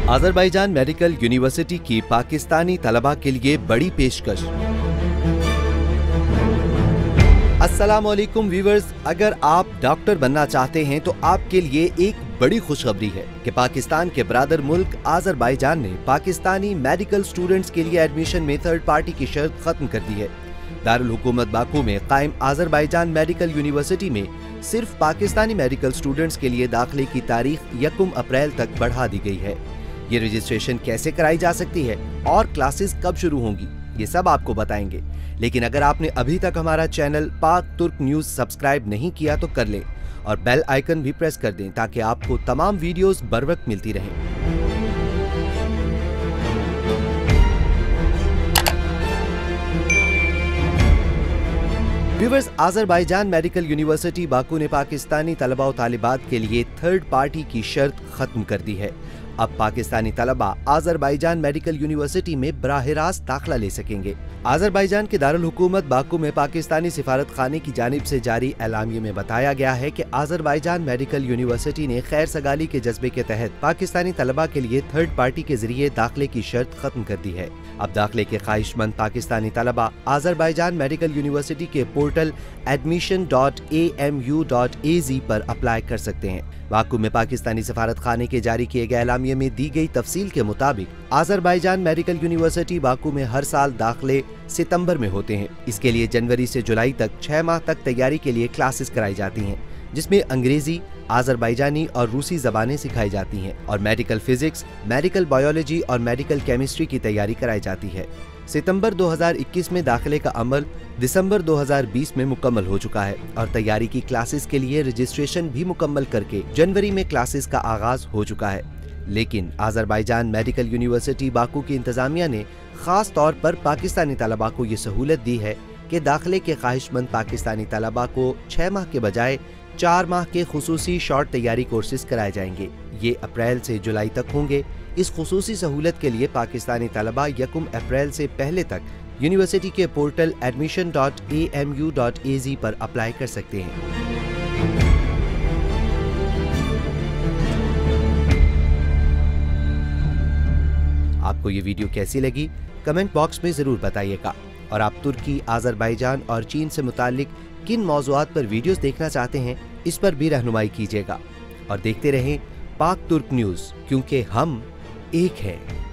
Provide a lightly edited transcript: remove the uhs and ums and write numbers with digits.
Azerbaijan medical university की पाकिस्तानी तलबा के लिए बड़ी पेशकश। अस्सलामुअलैकुम व्यूअर्स, अगर आप डॉक्टर बनना चाहते हैं तो आपके लिए एक बड़ी खुशखबरी है कि पाकिस्तान के ब्रादर मुल्क अजरबैजान ने पाकिस्तानी मेडिकल स्टूडेंट्स के लिए एडमिशन में थर्ड पार्टी की शर्त खत्म कर दी है। दारुल हुकूमत बाकू में कायम अजरबैजान मेडिकल यूनिवर्सिटी में सिर्फ पाकिस्तानी मेडिकल स्टूडेंट्स के लिए दाखिले की तारीख 1 अप्रैल तक बढ़ा दी गई है। ये रजिस्ट्रेशन कैसे कराई जा सकती है और क्लासेस कब शुरू होंगी, ये सब आपको बताएंगे। लेकिन अगर आपने अभी तक हमारा चैनल पाक तुर्क न्यूज सब्सक्राइब नहीं किया तो कर लें और बेल आइकन भी प्रेस कर दें ताकि आपको तमाम वीडियोस बर वक्त मिलती रहें। Viewers, Azerbaijan medical university Baku ने पाकिस्तानी तलबा और तालिबात के लिए थर्ड पार्टी की शर्त खत्म कर दी है। अब पाकिस्तानी तलबा अजरबैजान मेडिकल यूनिवर्सिटी में बराह रास्त दाखिला ले सकेंगे। अजरबैजान के दारुल हुकूमत बाकू में पाकिस्तानी सिफारत खाने की जानिब से जारी एलामिये में बताया गया है कि अजरबैजान मेडिकल यूनिवर्सिटी ने खैर सगाली के जज्बे के तहत पाकिस्तानी तलबा के लिए थर्ड पार्टी के जरिए दाखिले की शर्त खत्म कर दी है। अब दाखिले के ख्वाहिशमंद पाकिस्तानी तलबा अजरबैजान मेडिकल यूनिवर्सिटी के पोर्टल admission.amu.az पर अप्लाई कर सकते हैं। बाकू में पाकिस्तानी सफारत खाने के जारी किए गए एलामिये में दी गई तफसील के मुताबिक अजरबैजान मेडिकल यूनिवर्सिटी बाकू में हर साल दाखिले सितंबर में होते हैं। इसके लिए जनवरी से जुलाई तक 6 माह तक तैयारी के लिए क्लासेस कराई जाती हैं, जिसमें अंग्रेजी, अजरबैजानी और रूसी जबानें सिखाई जाती हैं और मेडिकल फिजिक्स, मेडिकल बायोलॉजी और मेडिकल केमिस्ट्री की तैयारी कराई जाती है। सितंबर 2021 में दाखिले का अमल दिसंबर 2020 में मुकम्मल हो चुका है और तैयारी की क्लासेस के लिए रजिस्ट्रेशन भी मुकम्मल करके जनवरी में क्लासेस का आगाज हो चुका है। लेकिन अजरबैजान मेडिकल यूनिवर्सिटी बाकू की इंतजामिया ने खास तौर पर पाकिस्तानी तलबा को ये सहूलत दी है कि दाखिले के ख्वाहिशमंद पाकिस्तानी तलबा को 6 माह के बजाय 4 माह के खुसूसी शॉर्ट तैयारी कोर्सेज कराए जाएंगे। ये अप्रैल से जुलाई तक होंगे। इस खुसूसी सहूलत के लिए पाकिस्तानी तलबा 1 अप्रैल से पहले तक यूनिवर्सिटी के पोर्टल admission.amu.az पर अप्लाई कर सकते हैं। आपको ये वीडियो कैसी लगी कमेंट बॉक्स में जरूर बताइएगा और आप तुर्की, अजरबैजान और चीन से मुतालिक किन मौज़ूआत पर वीडियोस देखना चाहते हैं इस पर भी रहनुमाई कीजिएगा और देखते रहें पाक तुर्क न्यूज़, क्योंकि हम एक हैं।